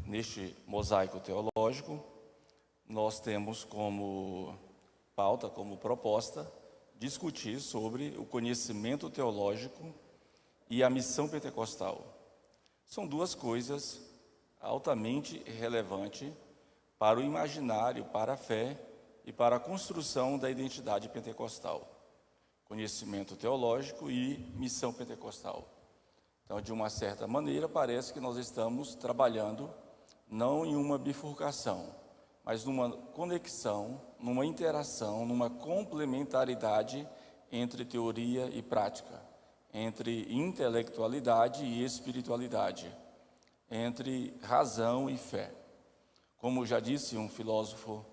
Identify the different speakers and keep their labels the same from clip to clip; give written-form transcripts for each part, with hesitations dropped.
Speaker 1: neste mosaico teológico, nós temos como pauta, como proposta, discutir sobre o conhecimento teológico e a missão pentecostal. São duas coisas altamente relevantes para o imaginário, para a fé e para a construção da identidade pentecostal. Conhecimento teológico e missão pentecostal. Então, de uma certa maneira, parece que nós estamos trabalhando não em uma bifurcação, mas numa conexão, numa interação, numa complementaridade entre teoria e prática, entre intelectualidade e espiritualidade, entre razão e fé. Como já disse um filósofo,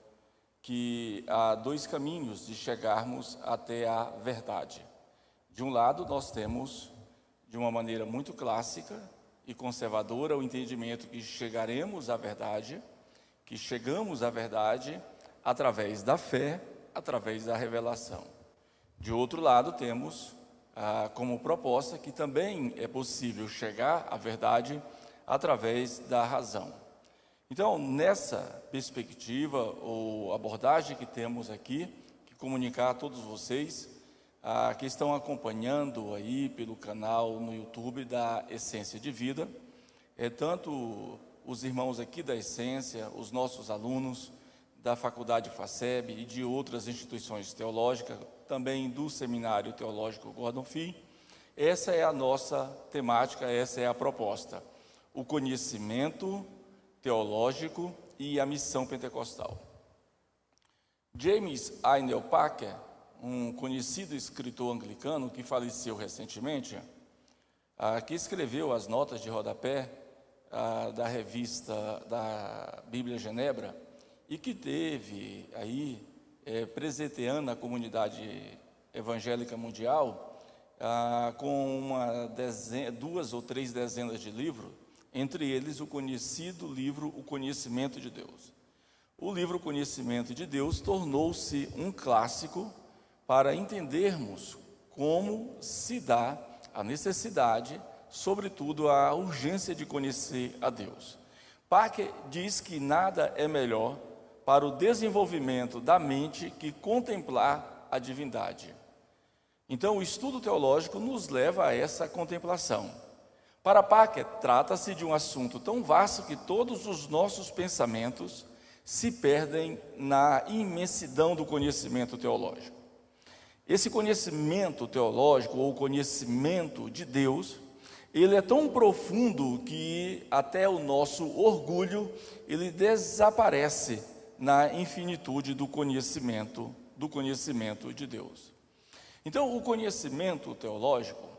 Speaker 1: que há dois caminhos de chegarmos até a verdade. De um lado, nós temos, de uma maneira muito clássica e conservadora, o entendimento que chegaremos à verdade, que chegamos à verdade através da fé, através da revelação. De outro lado, temos como proposta que também é possível chegar à verdade através da razão. Então, nessa perspectiva ou abordagem que temos aqui, que comunicar a todos vocês, que estão acompanhando aí pelo canal no YouTube da Essência de Vida, tanto os irmãos aqui da Essência, os nossos alunos da Faculdade FACEB e de outras instituições teológicas, também do Seminário Teológico Gordon Fee. Essa é a nossa temática, essa é a proposta. O conhecimento teológico e a missão pentecostal. James Arnold Packer, um conhecido escritor anglicano que faleceu recentemente, que escreveu as notas de rodapé da revista da Bíblia Genebra e que teve aí presenteando a comunidade evangélica mundial com duas ou três dezenas de livros, entre eles o conhecido livro O Conhecimento de Deus. O livro O Conhecimento de Deus tornou-se um clássico para entendermos como se dá a necessidade, sobretudo a urgência de conhecer a Deus. Packer diz que nada é melhor para o desenvolvimento da mente que contemplar a divindade. Então, o estudo teológico nos leva a essa contemplação. Para Packer, trata-se de um assunto tão vasto que todos os nossos pensamentos se perdem na imensidão do conhecimento teológico. Esse conhecimento teológico, ou conhecimento de Deus, ele é tão profundo que até o nosso orgulho, ele desaparece na infinitude do conhecimento de Deus. Então, o conhecimento teológico,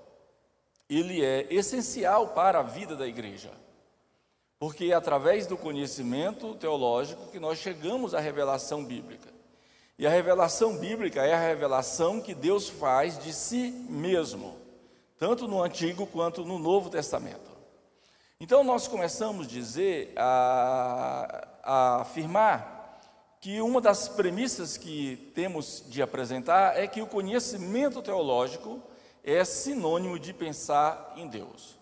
Speaker 1: ele é essencial para a vida da igreja, porque é através do conhecimento teológico que nós chegamos à revelação bíblica. E a revelação bíblica é a revelação que Deus faz de si mesmo, tanto no Antigo quanto no Novo Testamento. Então, nós começamos a dizer, a afirmar que uma das premissas que temos de apresentar é que o conhecimento teológico é sinônimo de pensar em Deus.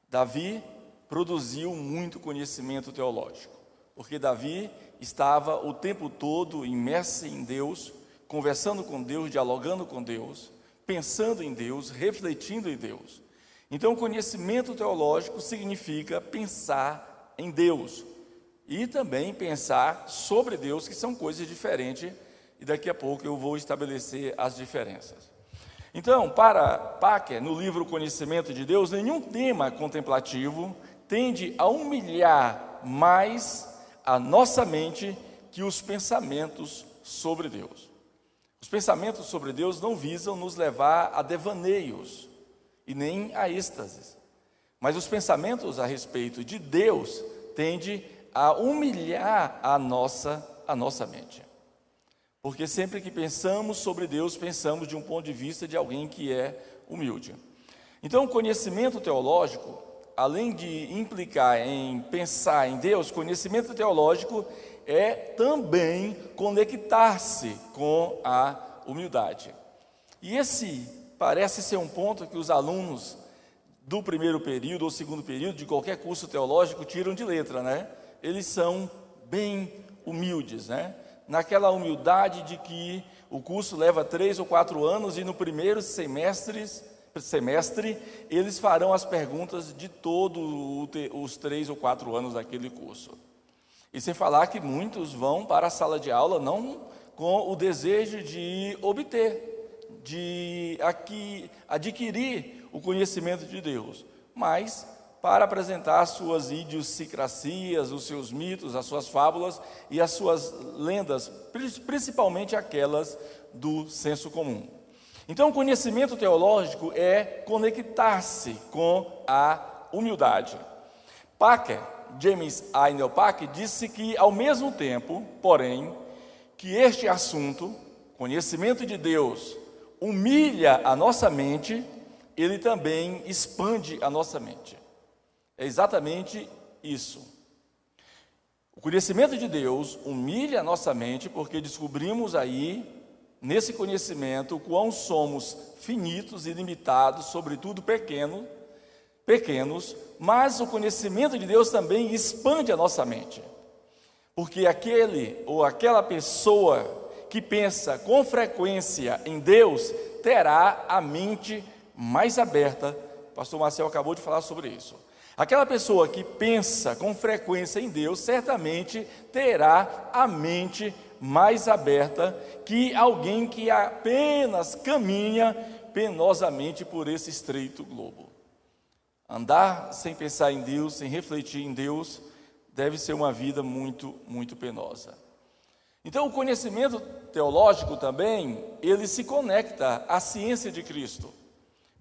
Speaker 1: Davi produziu muito conhecimento teológico, porque Davi estava o tempo todo imerso em Deus, conversando com Deus, dialogando com Deus, pensando em Deus, refletindo em Deus. Então, conhecimento teológico significa pensar em Deus e também pensar sobre Deus, que são coisas diferentes, e daqui a pouco eu vou estabelecer as diferenças. Então, para Packer, no livro O Conhecimento de Deus, nenhum tema contemplativo tende a humilhar mais a nossa mente que os pensamentos sobre Deus. Os pensamentos sobre Deus não visam nos levar a devaneios e nem a êxtases, mas os pensamentos a respeito de Deus tendem a humilhar a nossa mente. Porque sempre que pensamos sobre Deus, pensamos de um ponto de vista de alguém que é humilde. Então, o conhecimento teológico, além de implicar em pensar em Deus, conhecimento teológico é também conectar-se com a humildade. E esse parece ser um ponto que os alunos do primeiro período ou segundo período de qualquer curso teológico tiram de letra, né? eles são bem humildes, né? Naquela humildade de que o curso leva 3 ou 4 anos e no primeiro semestre eles farão as perguntas de todos os 3 ou 4 anos daquele curso. E sem falar que muitos vão para a sala de aula não com o desejo de obter, de adquirir o conhecimento de Deus, mas para apresentar as suas idiosincrasias, os seus mitos, as suas fábulas e as suas lendas, principalmente aquelas do senso comum. Então, o conhecimento teológico é conectar-se com a humildade. James A. Neil Packer disse que, ao mesmo tempo, porém, que este assunto, conhecimento de Deus, humilha a nossa mente, ele também expande a nossa mente. É exatamente isso. O conhecimento de Deus humilha a nossa mente, porque descobrimos aí, nesse conhecimento, o quão somos finitos e limitados, sobretudo pequenos, mas o conhecimento de Deus também expande a nossa mente. Porque aquele ou aquela pessoa que pensa com frequência em Deus, terá a mente mais aberta. O pastor Marcel acabou de falar sobre isso. Aquela pessoa que pensa com frequência em Deus, certamente terá a mente mais aberta que alguém que apenas caminha penosamente por esse estreito globo. Andar sem pensar em Deus, sem refletir em Deus, deve ser uma vida muito, muito penosa. Então, o conhecimento teológico também, ele se conecta à ciência de Cristo.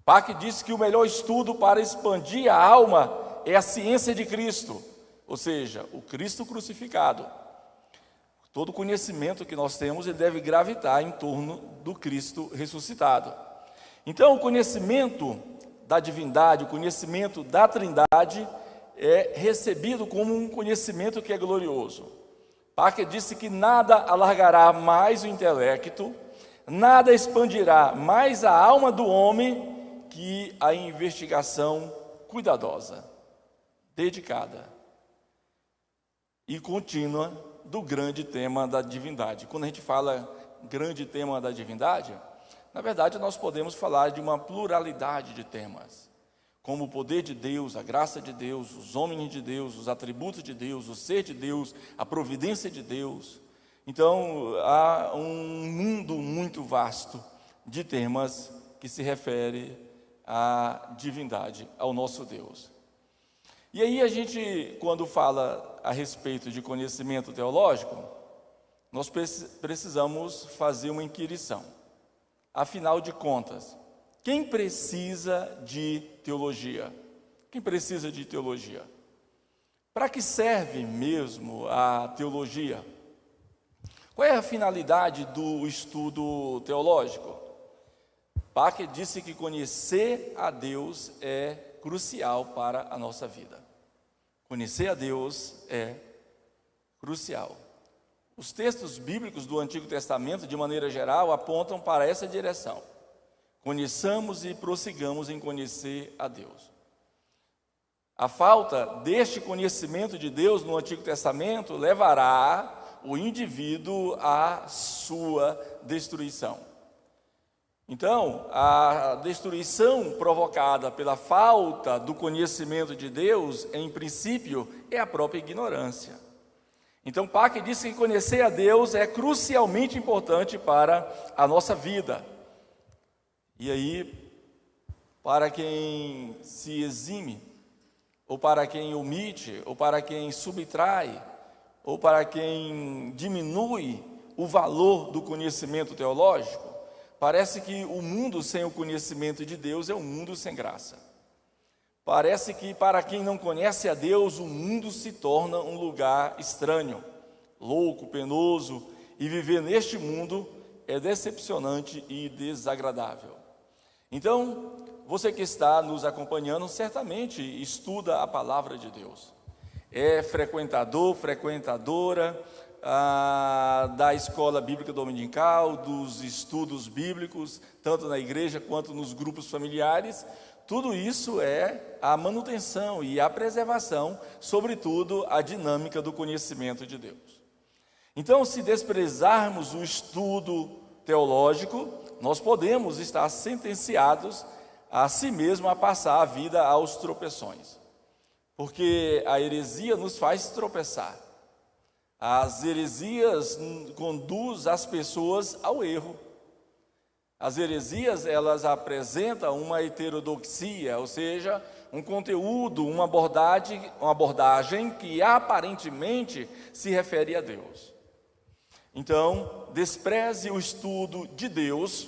Speaker 1: Packer disse que o melhor estudo para expandir a alma é a ciência de Cristo, ou seja, o Cristo crucificado. Todo conhecimento que nós temos, ele deve gravitar em torno do Cristo ressuscitado. Então, o conhecimento da divindade, o conhecimento da Trindade é recebido como um conhecimento que é glorioso. Packer disse que nada alargará mais o intelecto, nada expandirá mais a alma do homem que a investigação cuidadosa, dedicada e contínua do grande tema da divindade. Quando a gente fala grande tema da divindade, na verdade nós podemos falar de uma pluralidade de temas, como o poder de Deus, a graça de Deus, os homens de Deus, os atributos de Deus, o ser de Deus, a providência de Deus. Então, há um mundo muito vasto de temas que se refere à divindade, ao nosso Deus. E aí a gente, quando fala a respeito de conhecimento teológico, nós precisamos fazer uma inquirição. Afinal de contas, quem precisa de teologia? Quem precisa de teologia? Para que serve mesmo a teologia? Qual é a finalidade do estudo teológico? Packer disse que conhecer a Deus é crucial para a nossa vida. Conhecer a Deus é crucial. Os textos bíblicos do Antigo Testamento, de maneira geral, apontam para essa direção. Conheçamos e prossigamos em conhecer a Deus. A falta deste conhecimento de Deus no Antigo Testamento levará o indivíduo à sua destruição. Então, a destruição provocada pela falta do conhecimento de Deus, em princípio, é a própria ignorância. Então, Packer disse que conhecer a Deus é crucialmente importante para a nossa vida. E aí, para quem se exime, ou para quem omite, ou para quem subtrai, ou para quem diminui o valor do conhecimento teológico, parece que o mundo sem o conhecimento de Deus é um mundo sem graça. Parece que para quem não conhece a Deus, o mundo se torna um lugar estranho, louco, penoso, e viver neste mundo é decepcionante e desagradável. Então, você que está nos acompanhando, certamente estuda a palavra de Deus. É frequentador, frequentadora da escola bíblica dominical, dos estudos bíblicos, tanto na igreja quanto nos grupos familiares. Tudo isso é a manutenção e a preservação, sobretudo a dinâmica do conhecimento de Deus. Então, se desprezarmos o estudo teológico, nós podemos estar sentenciados a si mesmo a passar a vida aos tropeções. Porque a heresia nos faz tropeçar. As heresias conduzem as pessoas ao erro. As heresias, elas apresentam uma heterodoxia, ou seja, um conteúdo, uma abordagem que aparentemente se refere a Deus. Então, despreze o estudo de Deus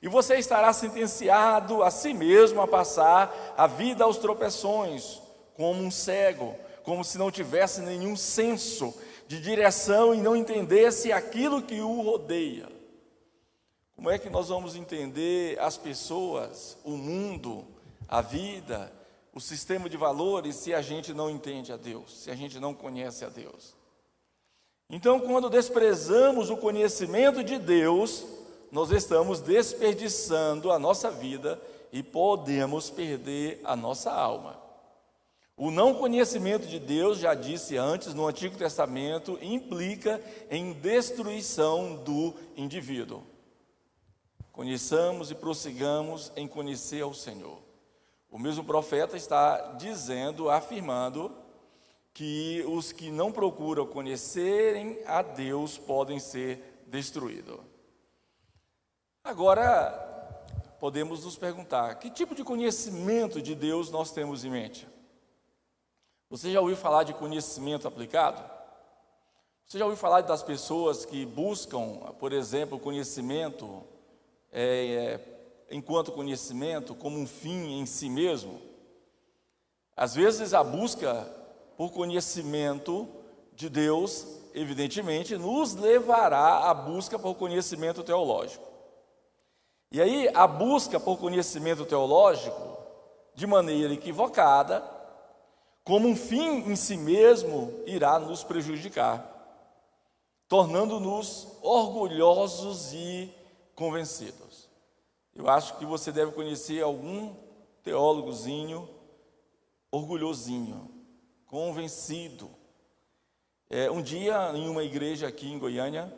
Speaker 1: e você estará sentenciado a si mesmo a passar a vida aos tropeções, como um cego, como se não tivesse nenhum senso de direção e não entendesse aquilo que o rodeia. Como é que nós vamos entender as pessoas, o mundo, a vida, o sistema de valores, se a gente não entende a Deus, se a gente não conhece a Deus? Então, quando desprezamos o conhecimento de Deus, nós estamos desperdiçando a nossa vida e podemos perder a nossa alma. O não conhecimento de Deus, já disse antes, no Antigo Testamento, implica em destruição do indivíduo. Conheçamos e prossigamos em conhecer ao Senhor. O mesmo profeta está dizendo, afirmando, que os que não procuram conhecerem a Deus podem ser destruídos. Agora, podemos nos perguntar, que tipo de conhecimento de Deus nós temos em mente? Você já ouviu falar de conhecimento aplicado? Você já ouviu falar das pessoas que buscam, por exemplo, conhecimento enquanto conhecimento como um fim em si mesmo? Às vezes a busca por conhecimento de Deus, evidentemente, nos levará à busca por conhecimento teológico. E aí, a busca por conhecimento teológico, de maneira equivocada, como um fim em si mesmo, irá nos prejudicar, tornando-nos orgulhosos e convencidos. Eu acho que você deve conhecer algum teólogozinho orgulhosinho, convencido. Um dia, em uma igreja aqui em Goiânia,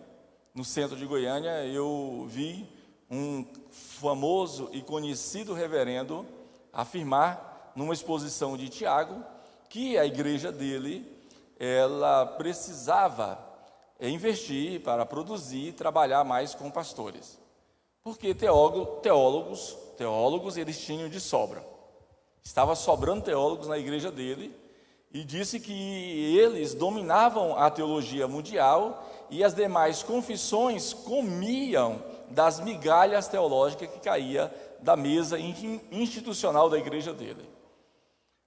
Speaker 1: no centro de Goiânia, eu vi um famoso e conhecido reverendo afirmar, numa exposição de Tiago, que a igreja dele, ela precisava investir para produzir e trabalhar mais com pastores. Porque teólogos eles tinham de sobra. Estava sobrando teólogos na igreja dele, e disse que eles dominavam a teologia mundial e as demais confissões comiam das migalhas teológicas que caía da mesa institucional da igreja dele.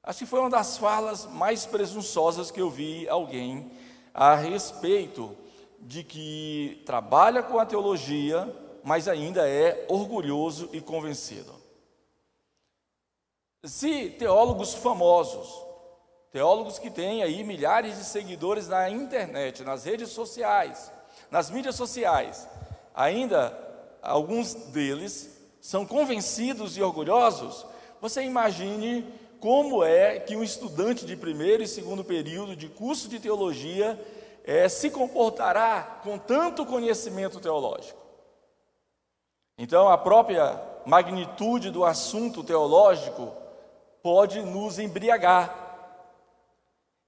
Speaker 1: Acho que foi uma das falas mais presunçosas que eu vi alguém a respeito de que trabalha com a teologia, mas ainda é orgulhoso e convencido. Se teólogos famosos, teólogos que têm aí milhares de seguidores na internet, nas redes sociais, nas mídias sociais, ainda alguns deles são convencidos e orgulhosos, você imagine como é que um estudante de primeiro e segundo período de curso de teologia se comportará com tanto conhecimento teológico. Então, a própria magnitude do assunto teológico pode nos embriagar.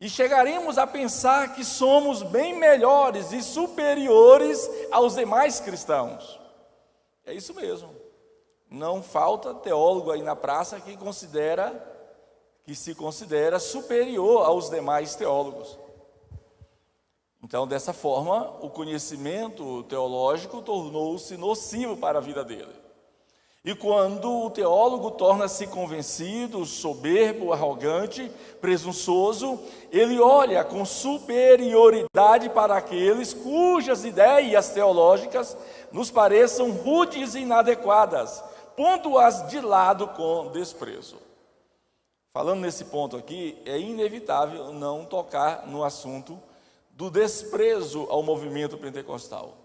Speaker 1: E chegaremos a pensar que somos bem melhores e superiores aos demais cristãos. É isso mesmo. Não falta teólogo aí na praça que se considera superior aos demais teólogos. Então, dessa forma, o conhecimento teológico tornou-se nocivo para a vida dele. E quando o teólogo torna-se convencido, soberbo, arrogante, presunçoso, ele olha com superioridade para aqueles cujas ideias teológicas nos pareçam rudes e inadequadas, pondo-as de lado com desprezo. Falando nesse ponto aqui, é inevitável não tocar no assunto do desprezo ao movimento pentecostal.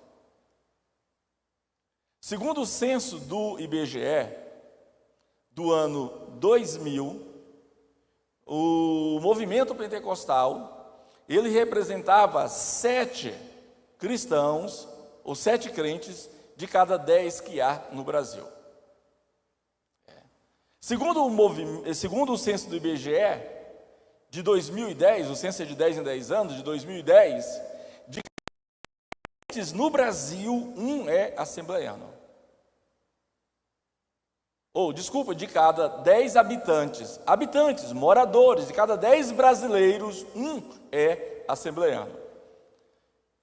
Speaker 1: Segundo o censo do IBGE, do ano 2000, o movimento pentecostal, ele representava 7 cristãos, ou 7 crentes, de cada 10 que há no Brasil. Segundo o censo do IBGE, de 2010, o censo é de 10 em 10 anos, de 2010, de crentes no Brasil, 1 é assembleiano. De cada 10 habitantes, moradores, de cada 10 brasileiros, 1 é assembleiano.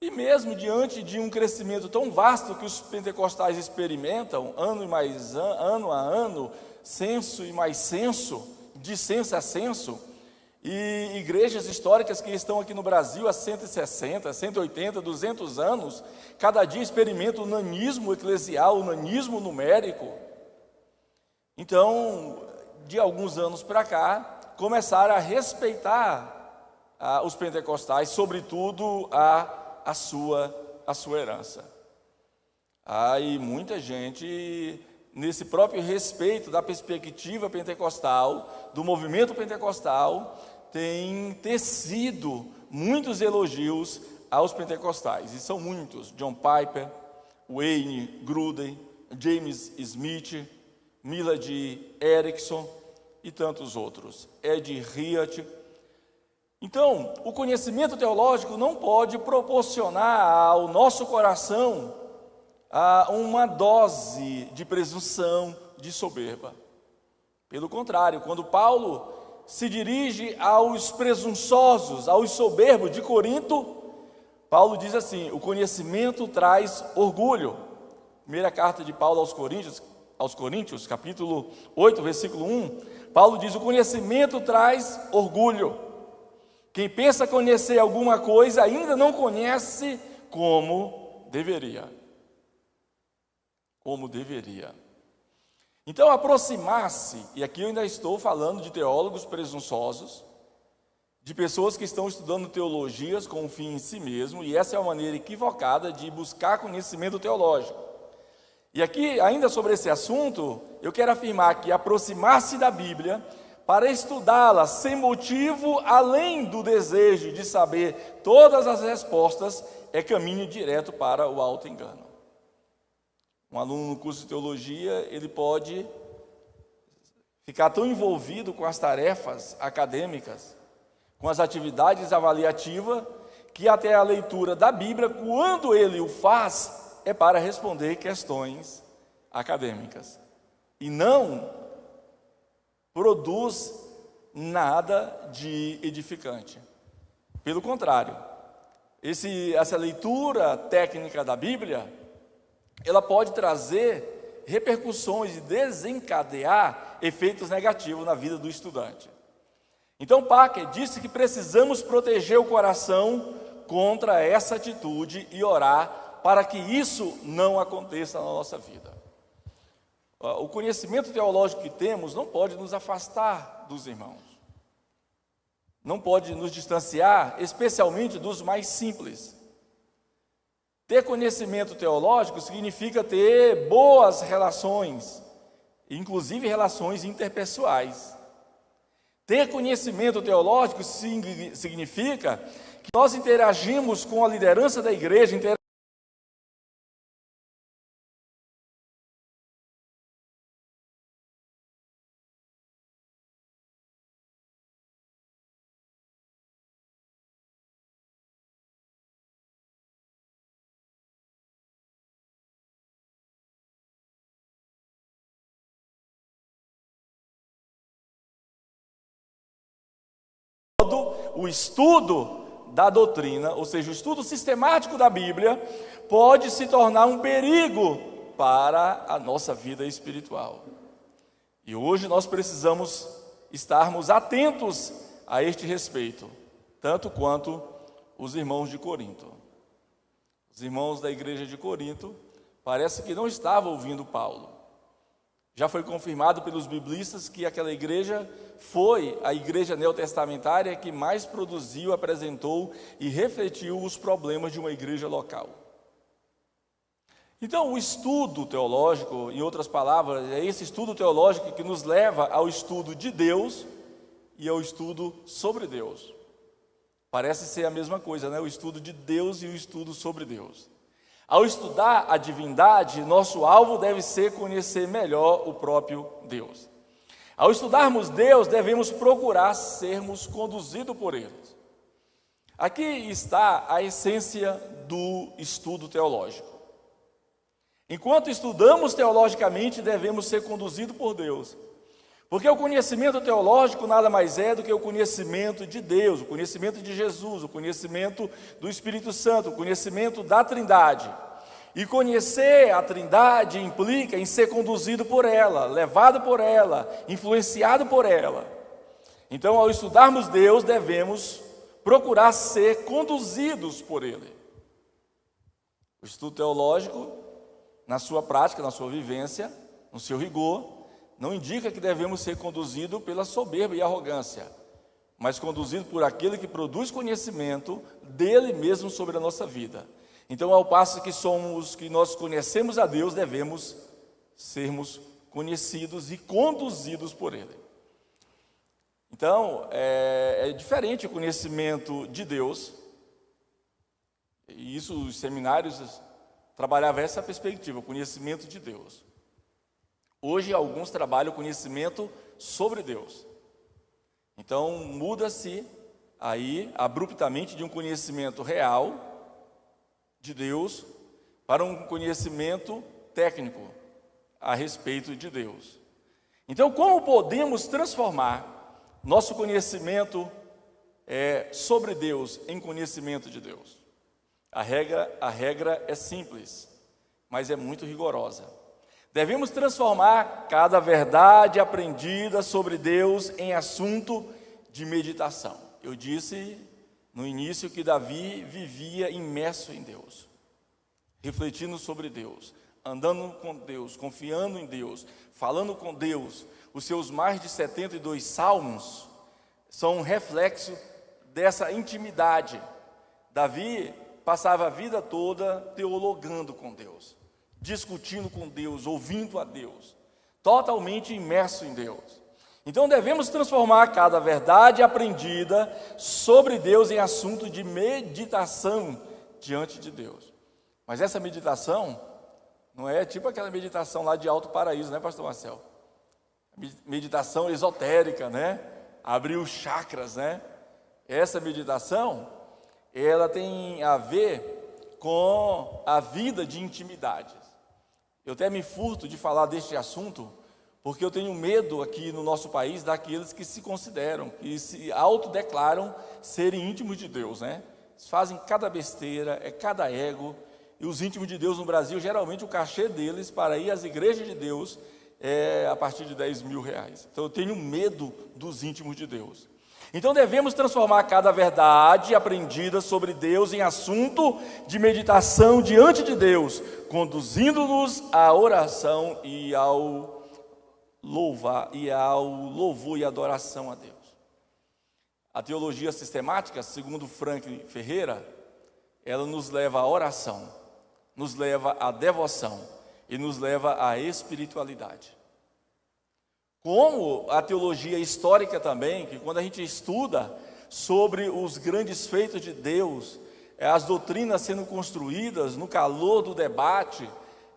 Speaker 1: E mesmo diante de um crescimento tão vasto que os pentecostais experimentam, ano a ano, censo e mais censo, de censo a censo, e igrejas históricas que estão aqui no Brasil há 160, 180, 200 anos, cada dia experimentam o nanismo eclesial, o nanismo numérico. Então, de alguns anos para cá, começaram a respeitar os pentecostais, sobretudo a sua herança. E muita gente, nesse próprio respeito da perspectiva pentecostal, do movimento pentecostal, tem tecido muitos elogios aos pentecostais, e são muitos: John Piper, Wayne Grudem, James Smith, Millard Erickson e tantos outros, Ed Riat. Então, o conhecimento teológico não pode proporcionar ao nosso coração uma dose de presunção, de soberba. Pelo contrário, quando Paulo se dirige aos presunçosos, aos soberbos de Corinto, Paulo diz assim: o conhecimento traz orgulho. Primeira carta de Paulo aos Coríntios, capítulo 8, versículo 1, Paulo diz: o conhecimento traz orgulho. Quem pensa conhecer alguma coisa ainda não conhece como deveria. Como deveria. Então, aproximar-se, e aqui eu ainda estou falando de teólogos presunçosos, de pessoas que estão estudando teologias com um fim em si mesmo, e essa é uma maneira equivocada de buscar conhecimento teológico. E aqui, ainda sobre esse assunto, eu quero afirmar que aproximar-se da Bíblia para estudá-la sem motivo, além do desejo de saber todas as respostas, é caminho direto para o auto-engano. Um aluno no curso de teologia, ele pode ficar tão envolvido com as tarefas acadêmicas, com as atividades avaliativas, que até a leitura da Bíblia, quando ele o faz, é para responder questões acadêmicas. E não produz nada de edificante. Pelo contrário, essa leitura técnica da Bíblia, ela pode trazer repercussões e desencadear efeitos negativos na vida do estudante. Então, Packer disse que precisamos proteger o coração contra essa atitude e orar para que isso não aconteça na nossa vida. O conhecimento teológico que temos não pode nos afastar dos irmãos. Não pode nos distanciar, especialmente dos mais simples. Ter conhecimento teológico significa ter boas relações, inclusive relações interpessoais. Ter conhecimento teológico significa que nós interagimos com a liderança da igreja, o estudo da doutrina, ou seja, o estudo sistemático da Bíblia, pode se tornar um perigo para a nossa vida espiritual. E hoje nós precisamos estarmos atentos a este respeito, tanto quanto os irmãos de Corinto. Os irmãos da igreja de Corinto parece que não estavam ouvindo Paulo. Já foi confirmado pelos biblistas que aquela igreja foi a igreja neotestamentária que mais produziu, apresentou e refletiu os problemas de uma igreja local. Então, o estudo teológico, em outras palavras, é esse estudo teológico que nos leva ao estudo de Deus e ao estudo sobre Deus. Parece ser a mesma coisa, né? O estudo de Deus e o estudo sobre Deus. Ao estudar a divindade, nosso alvo deve ser conhecer melhor o próprio Deus. Ao estudarmos Deus, devemos procurar sermos conduzidos por Ele. Aqui está a essência do estudo teológico. Enquanto estudamos teologicamente, devemos ser conduzidos por Deus. Porque o conhecimento teológico nada mais é do que o conhecimento de Deus, o conhecimento de Jesus, o conhecimento do Espírito Santo, o conhecimento da Trindade. E conhecer a Trindade implica em ser conduzido por ela, levado por ela, influenciado por ela. Então, ao estudarmos Deus, devemos procurar ser conduzidos por Ele. O estudo teológico, na sua prática, na sua vivência, no seu rigor, não indica que devemos ser conduzidos pela soberba e arrogância, mas conduzidos por aquele que produz conhecimento dele mesmo sobre a nossa vida. Então, ao passo que nós conhecemos a Deus, devemos sermos conhecidos e conduzidos por Ele. Então, é diferente o conhecimento de Deus, e isso os seminários trabalhavam essa perspectiva, o conhecimento de Deus. Hoje, alguns trabalham o conhecimento sobre Deus. Então, muda-se aí, abruptamente, de um conhecimento real de Deus para um conhecimento técnico a respeito de Deus. Então, como podemos transformar nosso conhecimento sobre Deus em conhecimento de Deus? A regra é simples, mas é muito rigorosa. Devemos transformar cada verdade aprendida sobre Deus em assunto de meditação. Eu disse no início que Davi vivia imerso em Deus, refletindo sobre Deus, andando com Deus, confiando em Deus, falando com Deus. Os seus mais de 72 salmos são um reflexo dessa intimidade. Davi passava a vida toda teologando com Deus, discutindo com Deus, ouvindo a Deus, totalmente imerso em Deus. Então devemos transformar cada verdade aprendida sobre Deus em assunto de meditação diante de Deus. Mas essa meditação não é tipo aquela meditação lá de Alto Paraíso, né, pastor Marcel? Meditação esotérica, né? Abrir os chakras, né? Essa meditação, ela tem a ver com a vida de intimidade. Eu até me furto de falar deste assunto, porque eu tenho medo aqui no nosso país daqueles que se consideram, que se autodeclaram serem íntimos de Deus, né? Eles fazem cada besteira, cada ego, e os íntimos de Deus no Brasil, geralmente o cachê deles para ir às igrejas de Deus é a partir de R$10.000. Então eu tenho medo dos íntimos de Deus. Então devemos transformar cada verdade aprendida sobre Deus em assunto de meditação diante de Deus, conduzindo-nos à oração e ao louvor e adoração a Deus. A teologia sistemática, segundo Franklin Ferreira, ela nos leva à oração, nos leva à devoção e nos leva à espiritualidade. Como a teologia histórica também, que quando a gente estuda sobre os grandes feitos de Deus, as doutrinas sendo construídas no calor do debate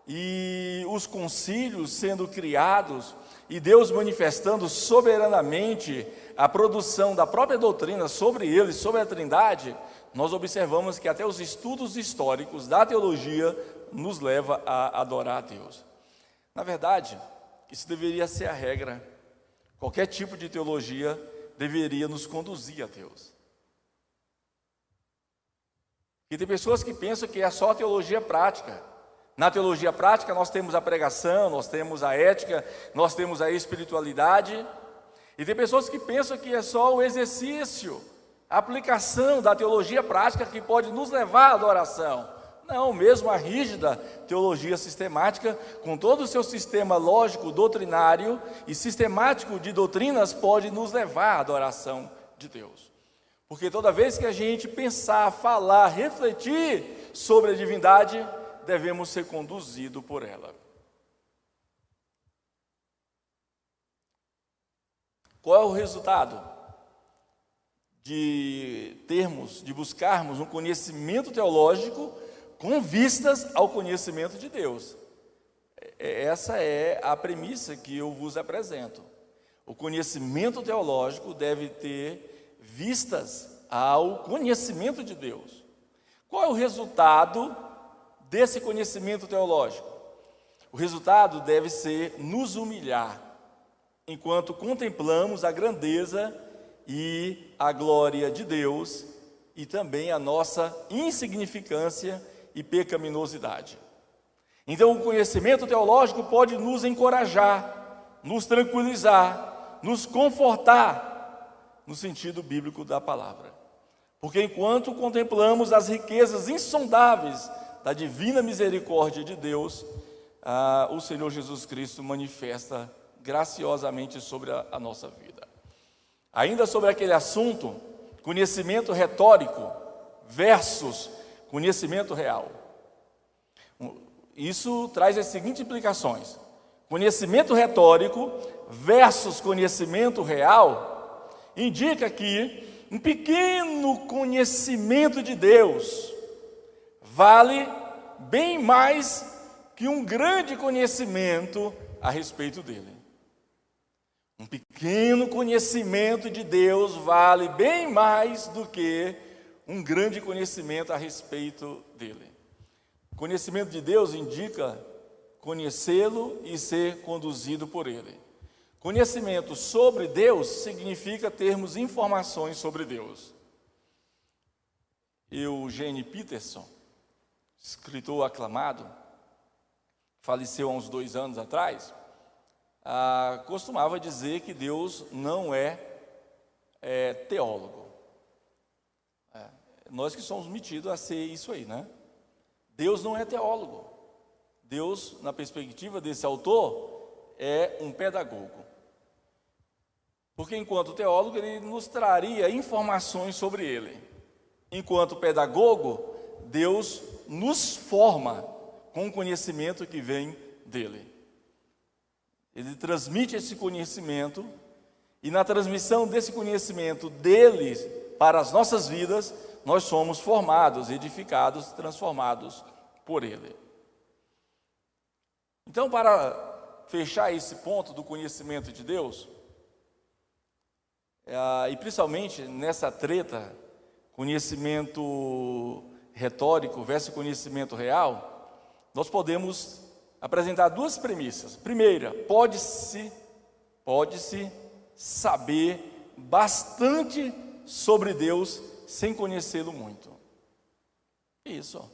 Speaker 1: e os concílios sendo criados e Deus manifestando soberanamente a produção da própria doutrina sobre ele, sobre a Trindade, nós observamos que até os estudos históricos da teologia nos leva a adorar a Deus. Na verdade, isso deveria ser a regra. Qualquer tipo de teologia deveria nos conduzir a Deus. E tem pessoas que pensam que é só a teologia prática. Na teologia prática nós temos a pregação, nós temos a ética, nós temos a espiritualidade. E tem pessoas que pensam que é só o exercício, a aplicação da teologia prática que pode nos levar à adoração. Não, mesmo a rígida teologia sistemática, com todo o seu sistema lógico, doutrinário e sistemático de doutrinas, pode nos levar à adoração de Deus. Porque toda vez que a gente pensar, falar, refletir sobre a divindade, devemos ser conduzidos por ela. Qual é o resultado de buscarmos um conhecimento teológico com vistas ao conhecimento de Deus? Essa é a premissa que eu vos apresento. O conhecimento teológico deve ter vistas ao conhecimento de Deus. Qual é o resultado desse conhecimento teológico? O resultado deve ser nos humilhar, enquanto contemplamos a grandeza e a glória de Deus e também a nossa insignificância e pecaminosidade. Então, o conhecimento teológico pode nos encorajar, nos tranquilizar, nos confortar, no sentido bíblico da palavra. Porque enquanto contemplamos as riquezas insondáveis da divina misericórdia de Deus, o Senhor Jesus Cristo manifesta graciosamente sobre a nossa vida. Ainda sobre aquele assunto, conhecimento retórico versus conhecimento real. Isso traz as seguintes implicações: conhecimento retórico versus conhecimento real indica que um pequeno conhecimento de Deus vale bem mais que um grande conhecimento a respeito dele. Um pequeno conhecimento de Deus vale bem mais do que um grande conhecimento a respeito dele. Conhecimento de Deus indica conhecê-lo e ser conduzido por ele. Conhecimento sobre Deus significa termos informações sobre Deus. Eugene Peterson, escritor aclamado, faleceu há uns 2 anos atrás, costumava dizer que Deus não é teólogo. Nós que somos metidos a ser isso aí, né? Deus não é teólogo. Deus, na perspectiva desse autor, é um pedagogo. Porque enquanto teólogo, ele nos traria informações sobre ele. Enquanto pedagogo, Deus nos forma com o conhecimento que vem dele. Ele transmite esse conhecimento, e na transmissão desse conhecimento dele para as nossas vidas, nós somos formados, edificados, transformados por ele. Então, para fechar esse ponto do conhecimento de Deus, e principalmente nessa treta, conhecimento retórico versus conhecimento real, nós podemos apresentar 2 premissas. Primeira, pode-se saber bastante sobre Deus sem conhecê-lo muito. Isso.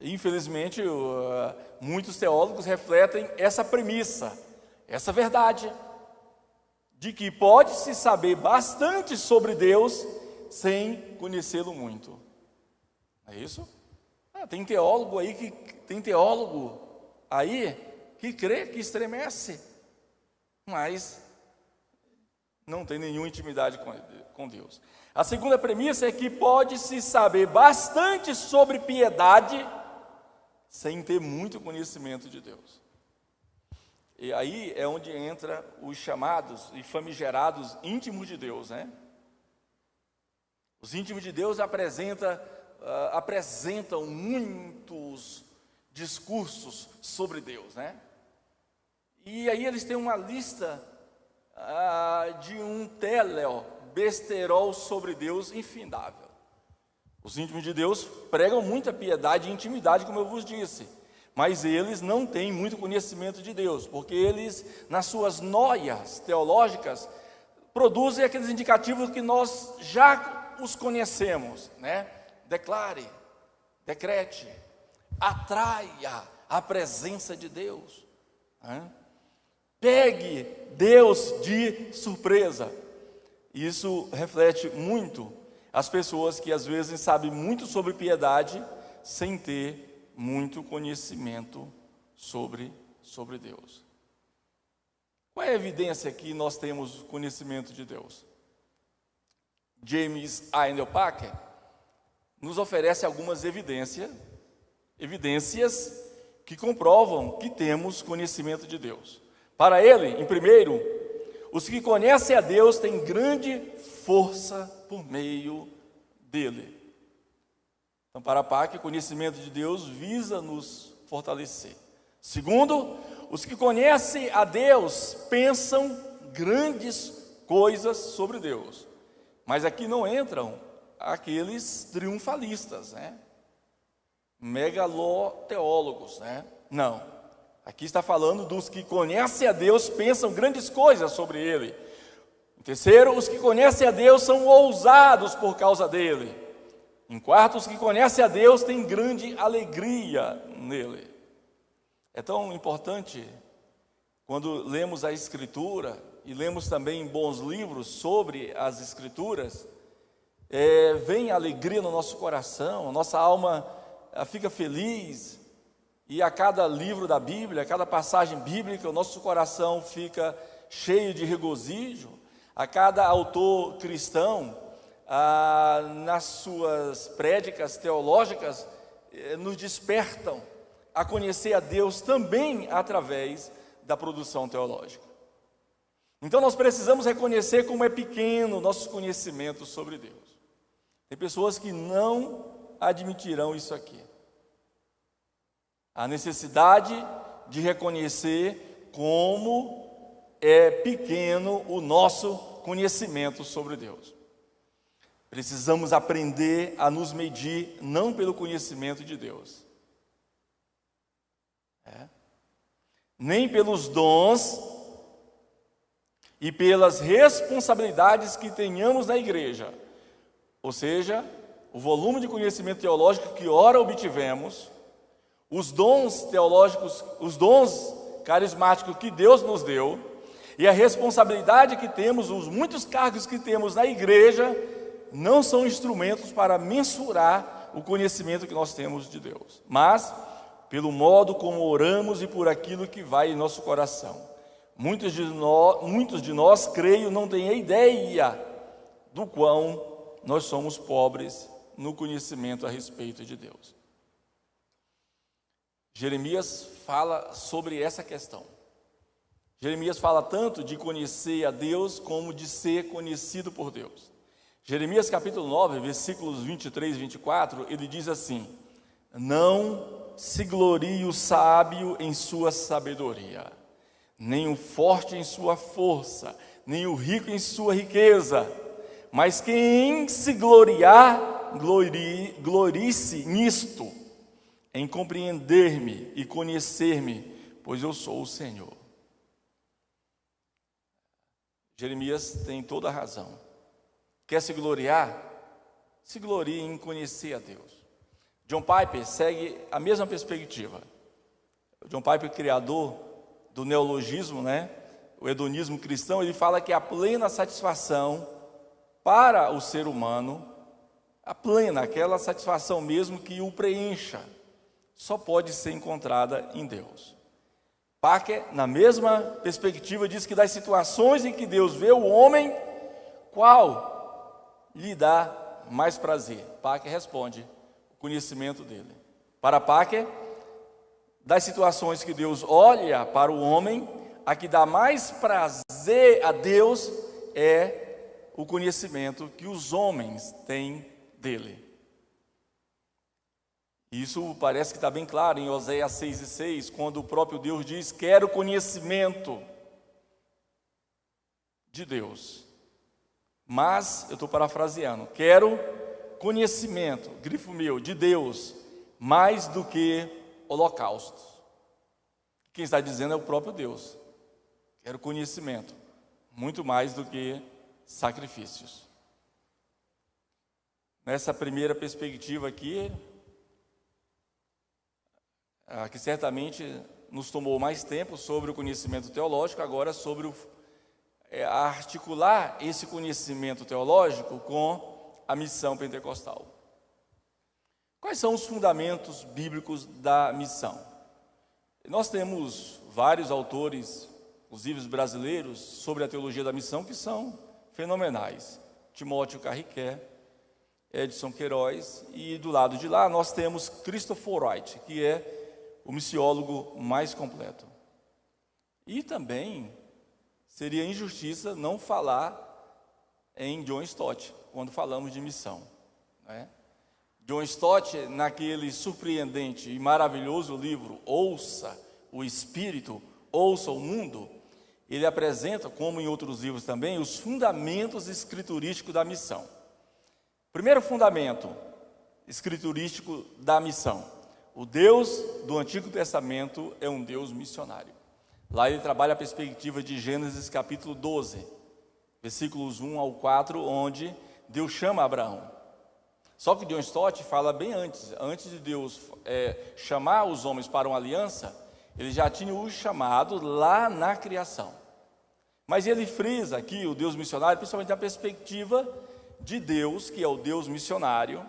Speaker 1: Infelizmente, muitos teólogos refletem essa premissa, essa verdade, de que pode-se saber bastante sobre Deus sem conhecê-lo muito. É isso? Tem teólogo aí que crê, que estremece, mas não tem nenhuma intimidade com Deus. A segunda premissa é que pode-se saber bastante sobre piedade sem ter muito conhecimento de Deus. E aí é onde entra os chamados e famigerados íntimos de Deus, né? Os íntimos de Deus apresentam muitos discursos sobre Deus, né? E aí eles têm uma lista de um besterol sobre Deus infindável. Os íntimos de Deus pregam muita piedade e intimidade, como eu vos disse, mas eles não têm muito conhecimento de Deus, porque eles, nas suas noias teológicas, produzem aqueles indicativos que nós já os conhecemos, né? Declare, decrete, atraia a presença de Deus, né? Pegue Deus de surpresa. Isso reflete muito as pessoas que às vezes sabem muito sobre piedade sem ter muito conhecimento sobre Deus. Qual é a evidência que nós temos conhecimento de Deus? James A. Packer nos oferece algumas evidências evidências que comprovam que temos conhecimento de Deus. Para ele, em primeiro, os que conhecem a Deus têm grande força por meio dele. Então, para a PAC, o conhecimento de Deus visa nos fortalecer. Segundo, os que conhecem a Deus pensam grandes coisas sobre Deus. Mas aqui não entram aqueles triunfalistas, né? Megaloteólogos, né? Não. Aqui está falando dos que conhecem a Deus, pensam grandes coisas sobre Ele. Em terceiro, os que conhecem a Deus são ousados por causa dele. Em quarto, os que conhecem a Deus têm grande alegria nele. É tão importante, quando lemos a Escritura, e lemos também bons livros sobre as Escrituras, vem alegria no nosso coração, nossa alma fica feliz, e a cada livro da Bíblia, a cada passagem bíblica, o nosso coração fica cheio de regozijo. A cada autor cristão, nas suas prédicas teológicas, nos despertam a conhecer a Deus também através da produção teológica. Então nós precisamos reconhecer como é pequeno o nosso conhecimento sobre Deus. Tem pessoas que não admitirão isso aqui. A necessidade de reconhecer como é pequeno o nosso conhecimento sobre Deus. Precisamos aprender a nos medir não pelo conhecimento de Deus, nem pelos dons e pelas responsabilidades que tenhamos na igreja, ou seja, o volume de conhecimento teológico que ora obtivemos, os dons teológicos, os dons carismáticos que Deus nos deu, e a responsabilidade que temos, os muitos cargos que temos na igreja, não são instrumentos para mensurar o conhecimento que nós temos de Deus, mas pelo modo como oramos e por aquilo que vai em nosso coração. Muitos de nós, creio, não têm ideia do quão nós somos pobres no conhecimento a respeito de Deus. Jeremias fala sobre essa questão. Jeremias fala tanto de conhecer a Deus como de ser conhecido por Deus. Jeremias capítulo 9, versículos 23 e 24, ele diz assim: não se glorie o sábio em sua sabedoria, nem o forte em sua força, nem o rico em sua riqueza, mas quem se gloriar, glorie-se nisto, em compreender-me e conhecer-me, pois eu sou o Senhor. Jeremias tem toda a razão. Quer se gloriar? Se glorie em conhecer a Deus. John Piper segue a mesma perspectiva. John Piper, criador do neologismo, o hedonismo cristão, ele fala que a plena satisfação para o ser humano, aquela satisfação mesmo que o preencha, só pode ser encontrada em Deus. Packer, na mesma perspectiva, diz que das situações em que Deus vê o homem, qual lhe dá mais prazer? Packer responde: o conhecimento dele. Para Packer, das situações que Deus olha para o homem, a que dá mais prazer a Deus é o conhecimento que os homens têm dele. Isso parece que está bem claro em Oséias 6:6, quando o próprio Deus diz: quero conhecimento de Deus. Mas, eu estou parafraseando, quero conhecimento, grifo meu, de Deus, mais do que holocaustos. Quem está dizendo é o próprio Deus. Quero conhecimento, muito mais do que sacrifícios. Nessa primeira perspectiva aqui, que certamente nos tomou mais tempo sobre o conhecimento teológico, agora sobre articular esse conhecimento teológico com a missão pentecostal. Quais são os fundamentos bíblicos da missão? Nós temos vários autores, inclusive brasileiros, sobre a teologia da missão que são fenomenais. Timóteo Carriquet, Edson Queiroz, e do lado de lá nós temos Christopher Wright, que é o missiólogo mais completo. E também seria injustiça não falar em John Stott, quando falamos de missão, né? John Stott, naquele surpreendente e maravilhoso livro Ouça o Espírito, Ouça o Mundo, ele apresenta, como em outros livros também, os fundamentos escriturísticos da missão. Primeiro fundamento escriturístico da missão: o Deus do Antigo Testamento é um Deus missionário. Lá ele trabalha a perspectiva de Gênesis capítulo 12, versículos 1 ao 4, onde Deus chama Abraão. Só que John Stott fala bem antes de Deus chamar os homens para uma aliança, ele já tinha o chamado lá na criação. Mas ele frisa aqui o Deus missionário, principalmente na perspectiva de Deus, que é o Deus missionário,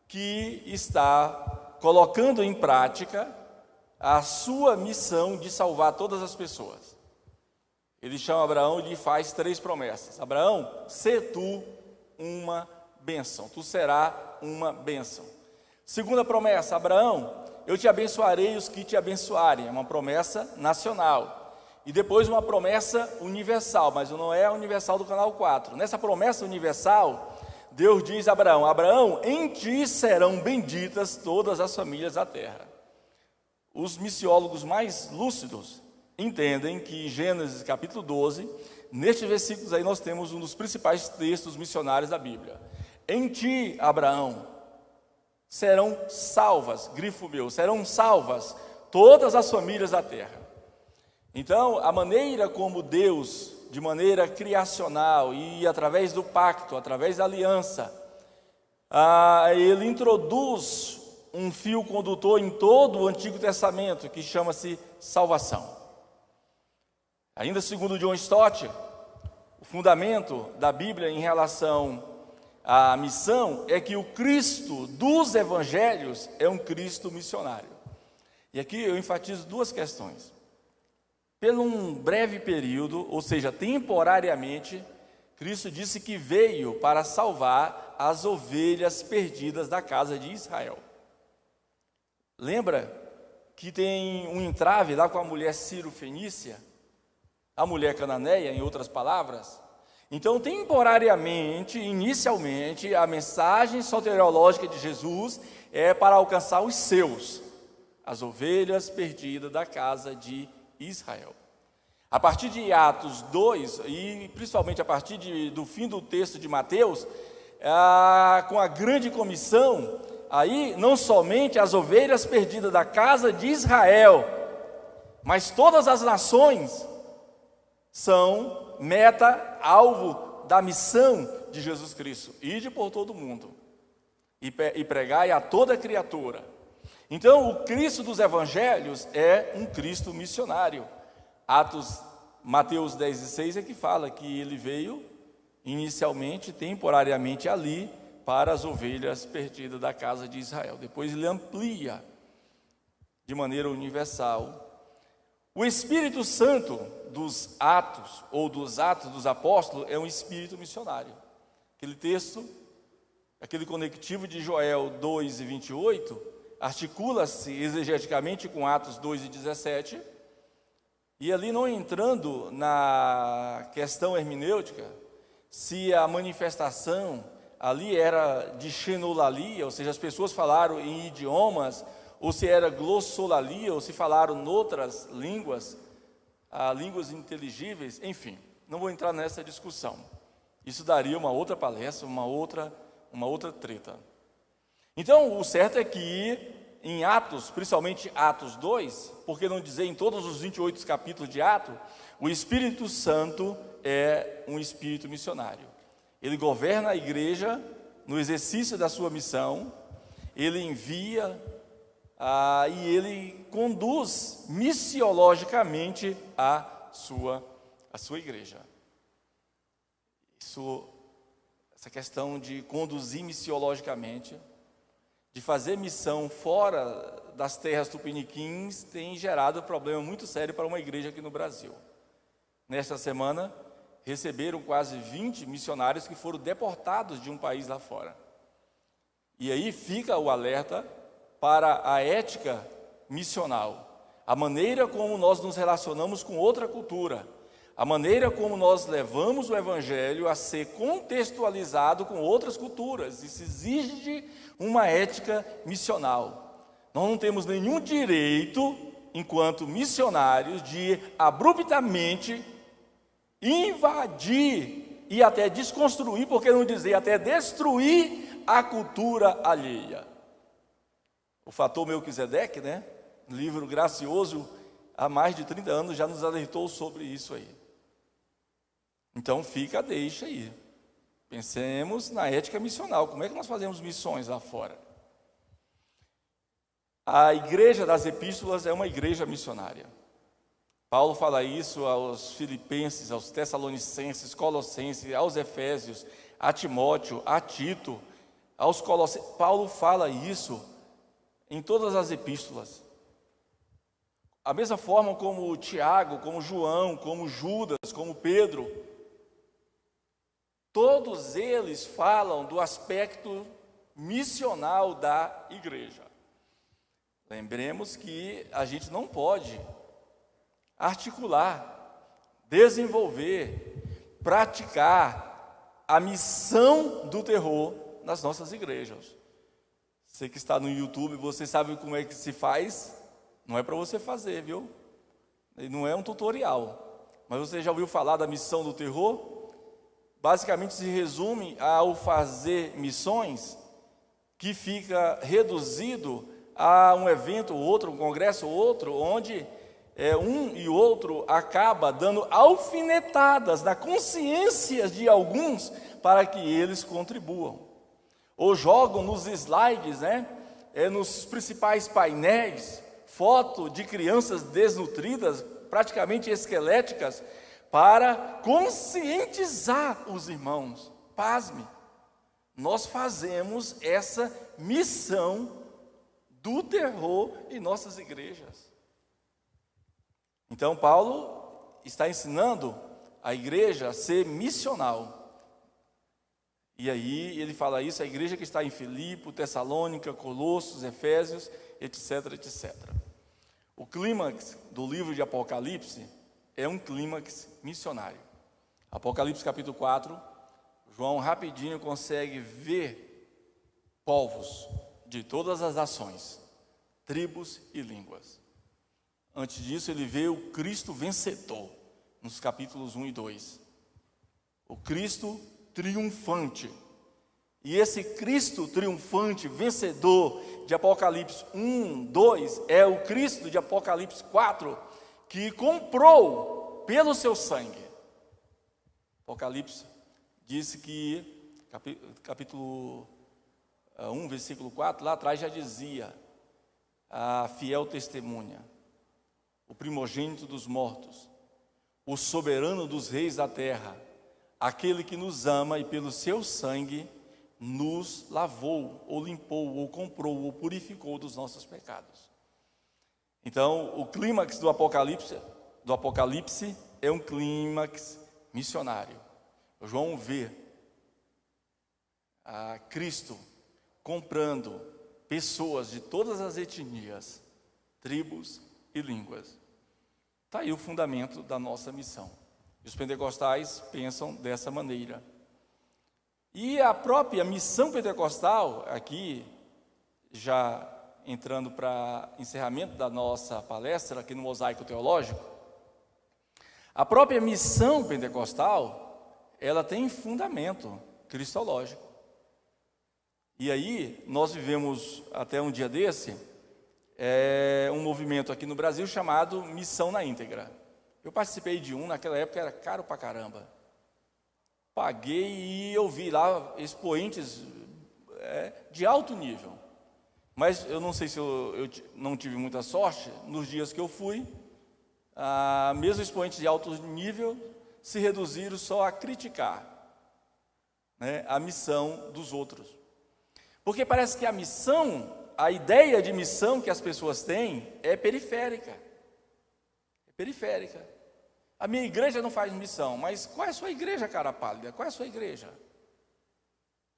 Speaker 1: que está colocando em prática a sua missão de salvar todas as pessoas. Ele chama Abraão e lhe faz 3 promessas. Abraão, sê tu uma bênção, tu serás uma bênção. Segunda promessa: Abraão, eu te abençoarei os que te abençoarem. É uma promessa nacional. E depois uma promessa universal, mas não é a universal do canal 4. Nessa promessa universal, Deus diz a Abraão: Abraão, em ti serão benditas todas as famílias da terra. Os missiólogos mais lúcidos entendem que Gênesis capítulo 12, nestes versículos aí nós temos um dos principais textos missionários da Bíblia. Em ti, Abraão, serão salvas, grifo meu, serão salvas todas as famílias da terra. Então, a maneira como Deus, de maneira criacional e através do pacto, através da aliança, ele introduz um fio condutor em todo o Antigo Testamento, que chama-se salvação. Ainda segundo John Stott, o fundamento da Bíblia em relação à missão é que o Cristo dos Evangelhos é um Cristo missionário. E aqui eu enfatizo 2 questões. Pelo um breve período, ou seja, temporariamente, Cristo disse que veio para salvar as ovelhas perdidas da casa de Israel. Lembra que tem um entrave lá com a mulher Ciro-Fenícia, a mulher cananeia, em outras palavras? Então, temporariamente, inicialmente, a mensagem soteriológica de Jesus é para alcançar os seus, as ovelhas perdidas da casa de Israel. A partir de Atos 2, e principalmente a partir do fim do texto de Mateus, com a grande comissão, aí não somente as ovelhas perdidas da casa de Israel, mas todas as nações são meta, alvo da missão de Jesus Cristo: ide por todo o mundo e pregai a toda criatura. Então, o Cristo dos Evangelhos é um Cristo missionário. Mateus 10:6 é que fala que ele veio inicialmente, temporariamente ali, para as ovelhas perdidas da casa de Israel. Depois ele amplia de maneira universal. O Espírito Santo dos Atos, ou dos Atos dos Apóstolos, é um Espírito missionário. Aquele texto, aquele conectivo de Joel 2:28, articula-se exegeticamente com Atos 2:17, e ali não entrando na questão hermenêutica, se a manifestação ali era de xenolalia, ou seja, as pessoas falaram em idiomas, ou se era glossolalia, ou se falaram noutras línguas, línguas inteligíveis, enfim, não vou entrar nessa discussão. Isso daria uma outra palestra, uma outra treta. Então, o certo é que em Atos, principalmente Atos 2, por que não dizer em todos os 28 capítulos de Atos, o Espírito Santo é um Espírito missionário. Ele governa a igreja no exercício da sua missão, ele envia e ele conduz missiologicamente a sua igreja. Essa questão de conduzir missiologicamente, de fazer missão fora das terras tupiniquins, tem gerado um problema muito sério para uma igreja aqui no Brasil. Nesta semana, receberam quase 20 missionários que foram deportados de um país lá fora. E aí fica o alerta para a ética missional, a maneira como nós nos relacionamos com outra cultura, a maneira como nós levamos o Evangelho a ser contextualizado com outras culturas. Isso exige uma ética missional. Nós não temos nenhum direito, enquanto missionários, de abruptamente invadir e até desconstruir, por que não dizer até destruir a cultura alheia. O fator Melquisedeque, né, um livro gracioso, há mais de 30 anos já nos alertou sobre isso aí. Então deixa aí. Pensemos na ética missional. Como é que nós fazemos missões lá fora? A igreja das epístolas é uma igreja missionária. Paulo fala isso aos filipenses, aos tessalonicenses, colossenses, aos efésios, a Timóteo, a Tito, aos colossenses. Paulo fala isso em todas as epístolas. A mesma forma como Tiago, como João, como Judas, como Pedro. Todos eles falam do aspecto missional da igreja. Lembremos que a gente não pode articular, desenvolver, praticar a missão do terror nas nossas igrejas. Você que está no YouTube, você sabe como é que se faz? Não é para você fazer, viu? Não é um tutorial. Mas você já ouviu falar da missão do terror? Basicamente se resume ao fazer missões que fica reduzido a um evento ou outro, um congresso ou outro, onde um e outro acaba dando alfinetadas na consciência de alguns para que eles contribuam. Ou jogam nos slides, nos principais painéis, foto de crianças desnutridas, praticamente esqueléticas, para conscientizar os irmãos. Pasme, nós fazemos essa missão do terror em nossas igrejas. Então Paulo está ensinando a igreja a ser missional. E aí ele fala isso, a igreja que está em Filipe, Tessalônica, Colossos, Efésios, etc, etc. O clímax do livro de Apocalipse é um clímax missionário. Apocalipse capítulo 4, João rapidinho consegue ver povos de todas as nações, tribos e línguas. Antes disso, ele vê o Cristo vencedor, nos capítulos 1 e 2. O Cristo triunfante. E esse Cristo triunfante, vencedor de Apocalipse 1, 2, é o Cristo de Apocalipse 4, que comprou pelo seu sangue. Apocalipse disse que, capítulo 1, versículo 4, lá atrás já dizia, a fiel testemunha, o primogênito dos mortos, o soberano dos reis da terra, aquele que nos ama e pelo seu sangue nos lavou, ou limpou, ou comprou, ou purificou dos nossos pecados. Então, o clímax do Apocalipse é um clímax missionário. João vê a Cristo comprando pessoas de todas as etnias, tribos e línguas. Está aí o fundamento da nossa missão. Os pentecostais pensam dessa maneira. E a própria missão pentecostal, aqui, já entrando para encerramento da nossa palestra aqui no Mosaico Teológico, a própria missão pentecostal, ela tem fundamento cristológico. E aí, nós vivemos até um dia desse, um movimento aqui no Brasil chamado Missão na Íntegra. Eu participei de naquela época era caro pra caramba. Paguei e eu vi lá expoentes de alto nível. Mas eu não sei se eu não tive muita sorte, nos dias que eu fui, mesmo expoentes de alto nível se reduziram só a criticar, a missão dos outros. Porque parece que a missão, a ideia de missão que as pessoas têm é periférica. É periférica. A minha igreja não faz missão, mas qual é a sua igreja, cara pálida? Qual é a sua igreja?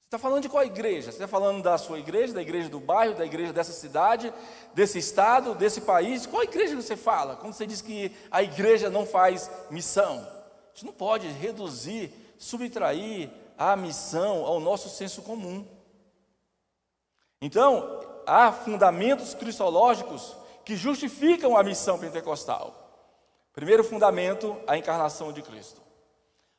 Speaker 1: Você está falando de qual igreja? Você está falando da sua igreja, da igreja do bairro, da igreja dessa cidade, desse estado, desse país? Qual igreja você fala? Quando você diz que a igreja não faz missão? A gente não pode reduzir, subtrair a missão ao nosso senso comum. Então, há fundamentos cristológicos que justificam a missão pentecostal. Primeiro fundamento, a encarnação de Cristo.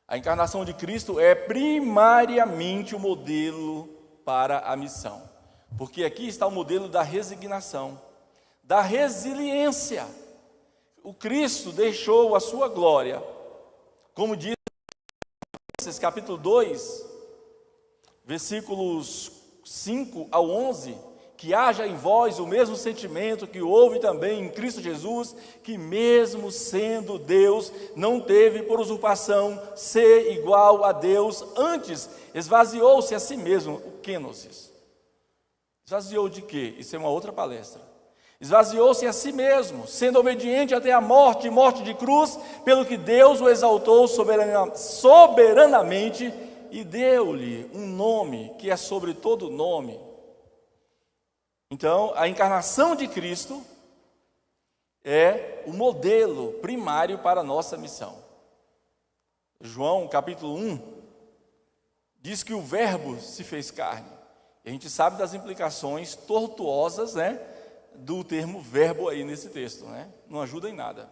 Speaker 1: A encarnação de Cristo é primariamente o modelo para a missão. Porque aqui está o modelo da resignação, da resiliência. O Cristo deixou a sua glória, como diz Filipenses capítulo 2, versículos 5 ao 11, que haja em vós o mesmo sentimento que houve também em Cristo Jesus, que mesmo sendo Deus, não teve por usurpação ser igual a Deus, antes esvaziou-se a si mesmo, o kenosis. Esvaziou de quê? Isso é uma outra palestra. Esvaziou-se a si mesmo, sendo obediente até a morte, morte de cruz, pelo que Deus o exaltou soberanamente e deu-lhe um nome que é sobre todo nome. Então, a encarnação de Cristo é o modelo primário para a nossa missão. João, capítulo 1, diz que o Verbo se fez carne. E a gente sabe das implicações tortuosas, do termo verbo aí nesse texto, Não ajuda em nada.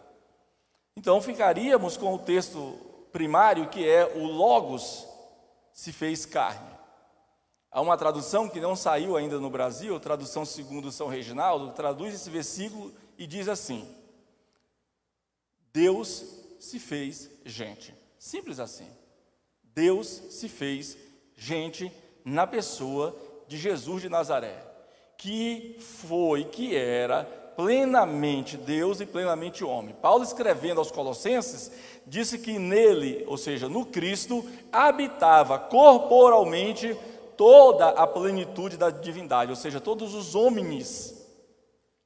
Speaker 1: Então, ficaríamos com o texto primário, que é o Logos se fez carne. Há uma tradução que não saiu ainda no Brasil, tradução segundo São Reginaldo, traduz esse versículo e diz assim: Deus se fez gente. Simples assim. Deus se fez gente na pessoa de Jesus de Nazaré, que era plenamente Deus e plenamente homem. Paulo, escrevendo aos Colossenses, disse que nele, ou seja, no Cristo, habitava corporalmente toda a plenitude da divindade, ou seja, todos os homens,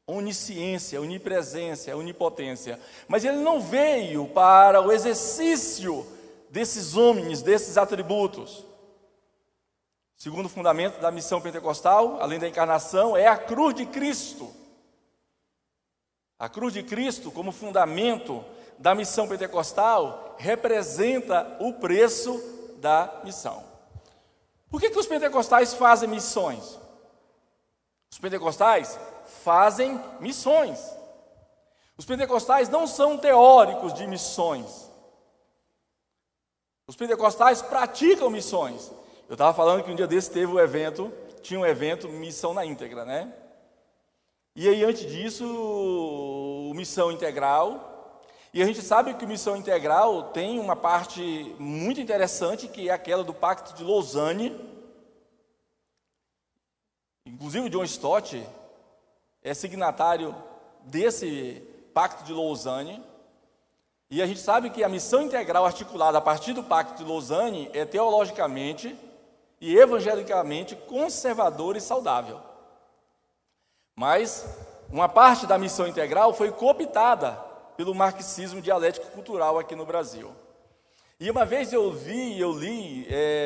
Speaker 1: onisciência, onipresença, onipotência. Mas ele não veio para o exercício desses homens, desses atributos. Segundo fundamento da missão pentecostal, além da encarnação, é a cruz de Cristo. A cruz de Cristo, como fundamento da missão pentecostal, representa o preço da missão. Por que os pentecostais fazem missões? Os pentecostais fazem missões. Os pentecostais não são teóricos de missões. Os pentecostais praticam missões. Eu estava falando que um dia desse tinha um evento Missão na Íntegra, E aí, antes disso, o Missão Integral. E a gente sabe que o Missão Integral tem uma parte muito interessante, que é aquela do Pacto de Lausanne. Inclusive o John Stott é signatário desse Pacto de Lausanne. E a gente sabe que a missão integral articulada a partir do Pacto de Lausanne é teologicamente e evangelicamente conservadora e saudável. Mas uma parte da missão integral foi cooptada pelo marxismo dialético-cultural aqui no Brasil. E uma vez eu li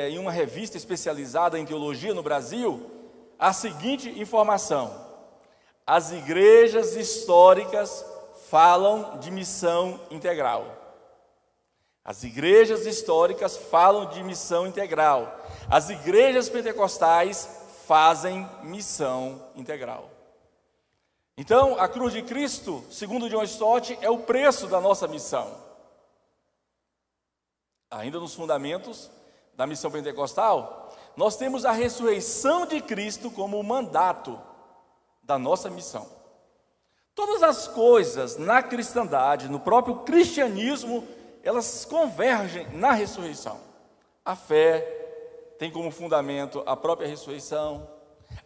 Speaker 1: em uma revista especializada em teologia no Brasil, a seguinte informação: as igrejas históricas falam de missão integral. As igrejas históricas falam de missão integral. As igrejas pentecostais fazem missão integral. Então, a cruz de Cristo, segundo John Stott, é o preço da nossa missão. Ainda nos fundamentos da missão pentecostal, nós temos a ressurreição de Cristo como o mandato da nossa missão. Todas as coisas na cristandade, no próprio cristianismo, elas convergem na ressurreição. A fé tem como fundamento a própria ressurreição.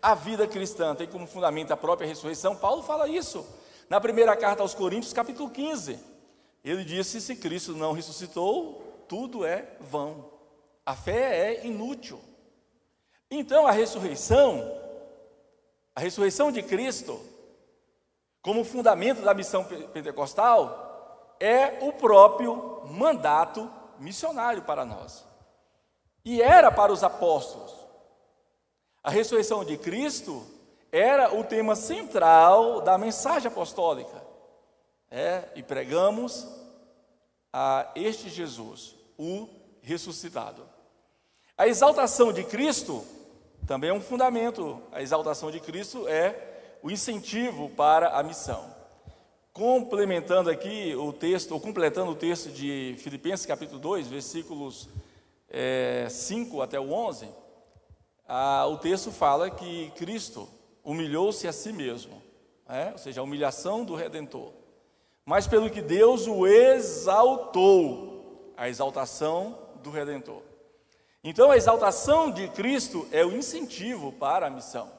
Speaker 1: A vida cristã tem como fundamento a própria ressurreição. Paulo fala isso na primeira carta aos Coríntios, capítulo 15. Ele disse: se Cristo não ressuscitou, tudo é vão. A fé é inútil. Então a ressurreição de Cristo, como fundamento da missão pentecostal, é o próprio mandato missionário para nós. E era para os apóstolos. A ressurreição de Cristo era o tema central da mensagem apostólica. E pregamos a este Jesus, o ressuscitado. A exaltação de Cristo também é um fundamento. A exaltação de Cristo é o incentivo para a missão. Complementando aqui o texto, ou completando o texto de Filipenses capítulo 2, versículos 5 até o 11, o texto fala que Cristo humilhou-se a si mesmo, ou seja, a humilhação do Redentor, mas pelo que Deus o exaltou, a exaltação do Redentor. Então a exaltação de Cristo é o incentivo para a missão.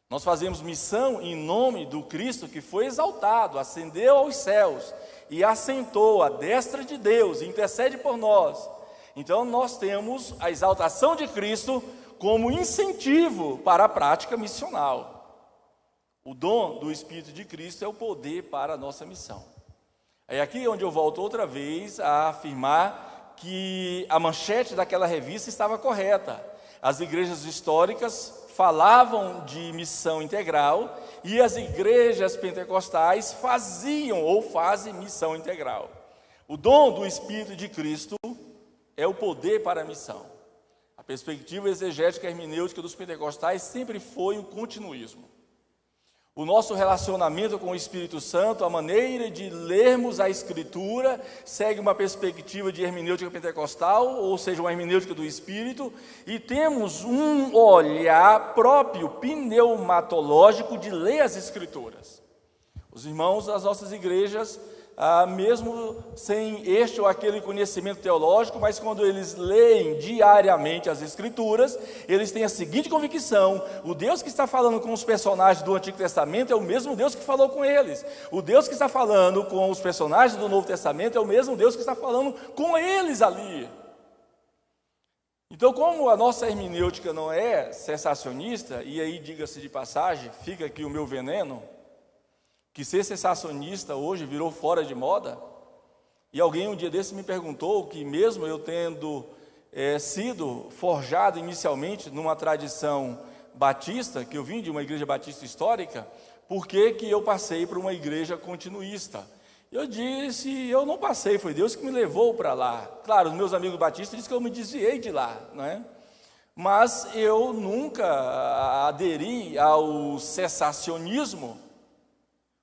Speaker 1: Nós fazemos missão em nome do Cristo que foi exaltado, ascendeu aos céus e assentou à destra de Deus, e intercede por nós. Então nós temos a exaltação de Cristo como incentivo para a prática missional. O dom do Espírito de Cristo é o poder para a nossa missão. É aqui onde eu volto outra vez a afirmar que a manchete daquela revista estava correta. As igrejas históricas falavam de missão integral e as igrejas pentecostais faziam ou fazem missão integral. O dom do Espírito de Cristo é o poder para a missão. A perspectiva exegética e hermenêutica dos pentecostais sempre foi o continuismo. O nosso relacionamento com o Espírito Santo, a maneira de lermos a Escritura, segue uma perspectiva de hermenêutica pentecostal, ou seja, uma hermenêutica do Espírito, e temos um olhar próprio, pneumatológico, de ler as Escrituras. Os irmãos das nossas igrejas, mesmo sem este ou aquele conhecimento teológico, mas quando eles leem diariamente as Escrituras, eles têm a seguinte convicção: o Deus que está falando com os personagens do Antigo Testamento é o mesmo Deus que falou com eles. O Deus que está falando com os personagens do Novo Testamento é o mesmo Deus que está falando com eles ali. Então, como a nossa hermenêutica não é cessacionista, e aí, diga-se de passagem, fica aqui o meu veneno, que ser sensacionista hoje virou fora de moda, e alguém um dia desse me perguntou que mesmo eu tendo sido forjado inicialmente numa tradição batista, que eu vim de uma igreja batista histórica, por que eu passei para uma igreja continuista? Eu disse, eu não passei, foi Deus que me levou para lá. Claro, os meus amigos batistas dizem que eu me desviei de lá, não é? Mas eu nunca aderi ao cessacionismo,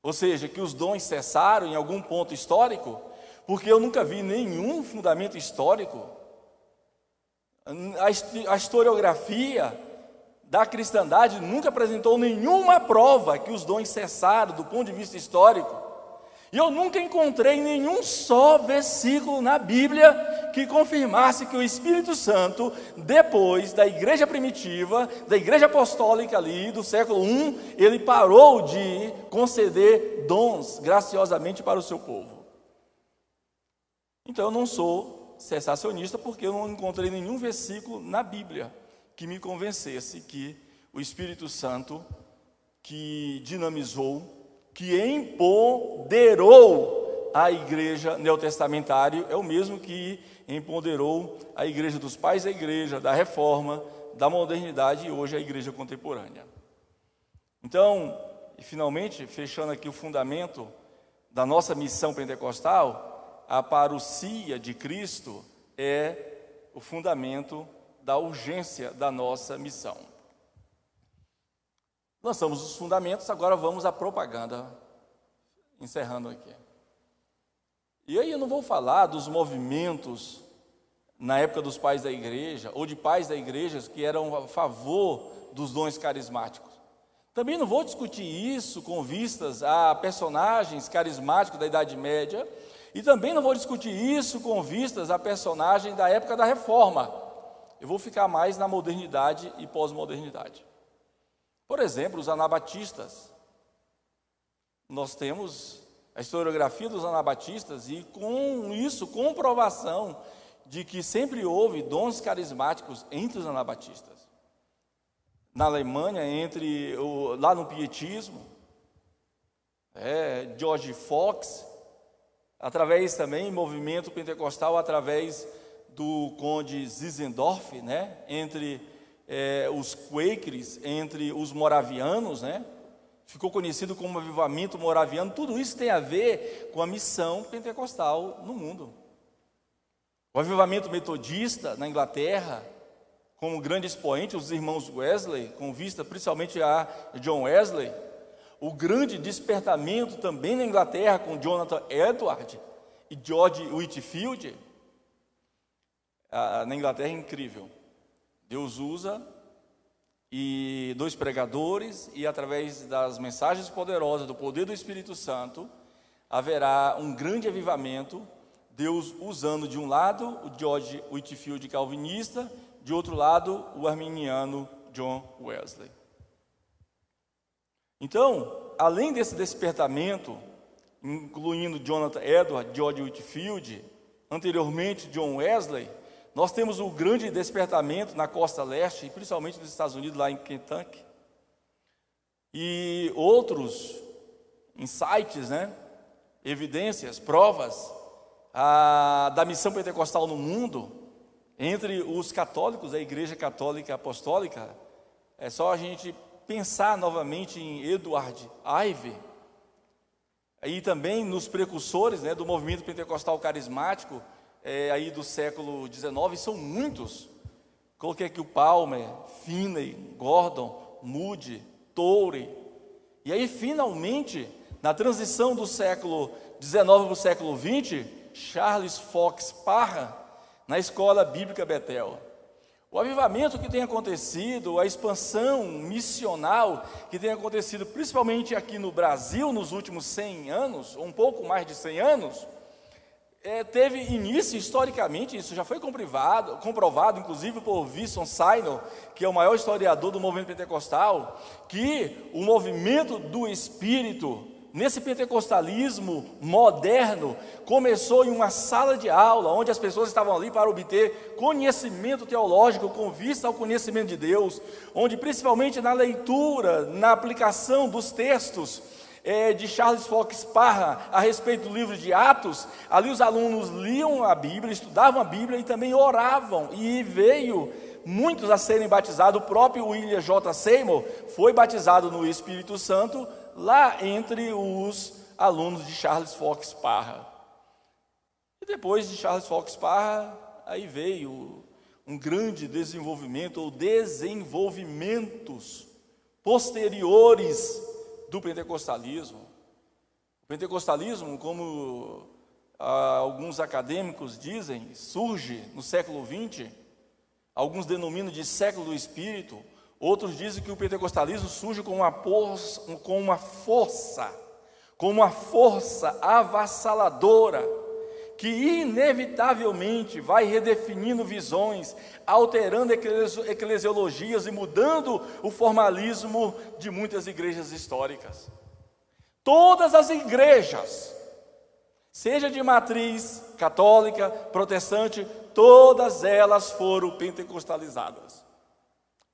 Speaker 1: ou seja, que os dons cessaram em algum ponto histórico, porque eu nunca vi nenhum fundamento histórico. A historiografia da cristandade nunca apresentou nenhuma prova que os dons cessaram do ponto de vista histórico. E eu nunca encontrei nenhum só versículo na Bíblia que confirmasse que o Espírito Santo, depois da igreja primitiva, da igreja apostólica ali, do século I, ele parou de conceder dons graciosamente para o seu povo. Então eu não sou cessacionista porque eu não encontrei nenhum versículo na Bíblia que me convencesse que o Espírito Santo, que dinamizou, que empoderou a igreja neotestamentária, é o mesmo que empoderou a igreja dos pais da igreja, da reforma, da modernidade e hoje a igreja contemporânea. Então, e finalmente, fechando aqui o fundamento da nossa missão pentecostal, a parousia de Cristo é o fundamento da urgência da nossa missão. Lançamos os fundamentos, agora vamos à propaganda, encerrando aqui. E aí eu não vou falar dos movimentos na época dos pais da igreja, ou de pais da igreja que eram a favor dos dons carismáticos. Também não vou discutir isso com vistas a personagens carismáticos da Idade Média, e também não vou discutir isso com vistas a personagem da época da Reforma. Eu vou ficar mais na modernidade e pós-modernidade. Por exemplo, os anabatistas. Nós temos a historiografia dos anabatistas e com isso, comprovação de que sempre houve dons carismáticos entre os anabatistas. Na Alemanha, lá no pietismo, George Fox, através também, movimento pentecostal, através do conde Zinzendorf, entre os Quakers entre os moravianos, né? Ficou conhecido como avivamento moraviano. Tudo isso tem a ver com a missão pentecostal no mundo. O avivamento metodista na Inglaterra, como grande expoente, os irmãos Wesley, com vista principalmente a John Wesley. O grande despertamento também na Inglaterra, com Jonathan Edwards e George Whitefield. Na Inglaterra é incrível. Deus usa e 2 pregadores, e através das mensagens poderosas do poder do Espírito Santo, haverá um grande avivamento. Deus usando de um lado o George Whitefield calvinista, de outro lado o arminiano John Wesley. Então, além desse despertamento, incluindo Jonathan Edwards, George Whitefield, anteriormente John Wesley, nós temos o grande despertamento na costa leste, principalmente nos Estados Unidos, lá em Kentucky, e outros insights, né? Evidências, provas da missão pentecostal no mundo, entre os católicos, a Igreja Católica Apostólica. É só a gente pensar novamente em Edward Ivy, e também nos precursores, né, do movimento pentecostal carismático, aí do século XIX, são muitos. Coloquei aqui o Palmer, Finney, Gordon, Moody, Torrey. E aí, finalmente, na transição do século XIX para o século XX, Charles Fox Parham, na Escola Bíblica Bethel. O avivamento que tem acontecido, a expansão missional que tem acontecido, principalmente aqui no Brasil, nos últimos 100 anos, ou um pouco mais de 100 anos, teve início historicamente. Isso já foi comprovado, inclusive por Vinson Synoll, que é o maior historiador do movimento pentecostal, que o movimento do Espírito, nesse pentecostalismo moderno, começou em uma sala de aula, onde as pessoas estavam ali para obter conhecimento teológico com vista ao conhecimento de Deus, onde principalmente na leitura, na aplicação dos textos de Charles Fox Parham a respeito do livro de Atos, ali os alunos liam a Bíblia, estudavam a Bíblia e também oravam, e veio muitos a serem batizados. O próprio William J. Seymour foi batizado no Espírito Santo lá entre os alunos de Charles Fox Parham. E depois de Charles Fox Parham, aí veio um grande desenvolvimento, ou desenvolvimentos posteriores do pentecostalismo. O pentecostalismo, como alguns acadêmicos dizem, surge no século XX, alguns denominam de século do Espírito, outros dizem que o pentecostalismo surge com uma força avassaladora, que inevitavelmente vai redefinindo visões, alterando eclesiologias e mudando o formalismo de muitas igrejas históricas. Todas as igrejas, seja de matriz católica, protestante, todas elas foram pentecostalizadas.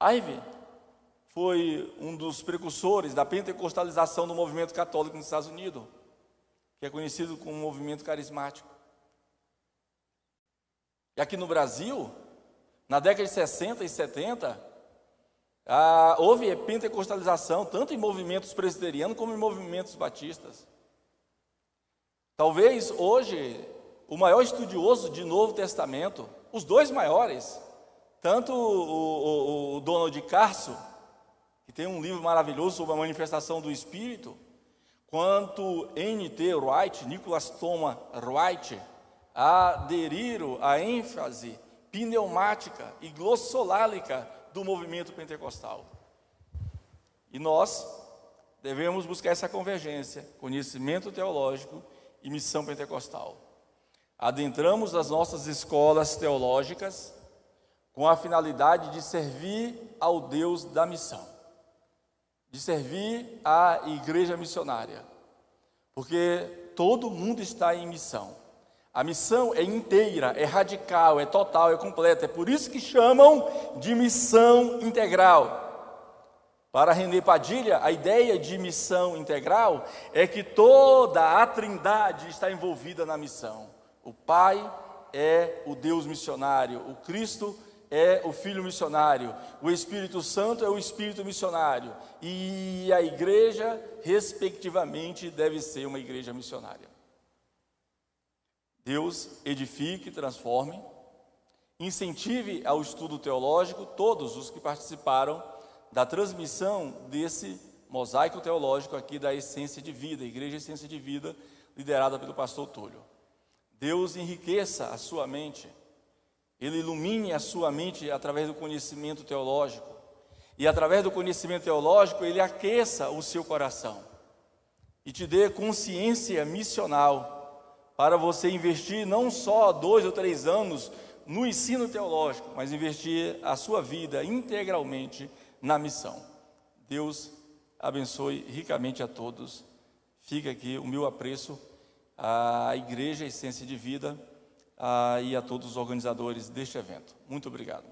Speaker 1: Ivy foi um dos precursores da pentecostalização do movimento católico nos Estados Unidos, que é conhecido como movimento carismático. E aqui no Brasil, na década de 60 e 70, houve pentecostalização, tanto em movimentos presbiterianos como em movimentos batistas. Talvez hoje, o maior estudioso de Novo Testamento, os dois maiores, tanto o Donald Carson, que tem um livro maravilhoso sobre a manifestação do Espírito, quanto N.T. Wright, Nicholas Thomas Wright, aderiram à ênfase pneumática e glossolálica do movimento pentecostal. E nós devemos buscar essa convergência, conhecimento teológico e missão pentecostal. Adentramos as nossas escolas teológicas com a finalidade de servir ao Deus da missão, de servir à igreja missionária, porque todo mundo está em missão. A missão é inteira, é radical, é total, é completa. É por isso que chamam de missão integral. Para René Padilha, a ideia de missão integral é que toda a Trindade está envolvida na missão. O Pai é o Deus missionário, o Cristo é o Filho missionário, o Espírito Santo é o Espírito missionário, e a igreja, respectivamente, deve ser uma igreja missionária. Deus edifique, transforme, incentive ao estudo teológico todos os que participaram da transmissão desse mosaico teológico aqui da Essência de Vida, Igreja Essência de Vida, liderada pelo pastor Túlio. Deus enriqueça a sua mente, Ele ilumine a sua mente através do conhecimento teológico, e através do conhecimento teológico Ele aqueça o seu coração e te dê consciência missional para você investir não só 2 ou 3 anos no ensino teológico, mas investir a sua vida integralmente na missão. Deus abençoe ricamente a todos. Fica aqui o meu apreço à Igreja Essência de Vida e a todos os organizadores deste evento. Muito obrigado.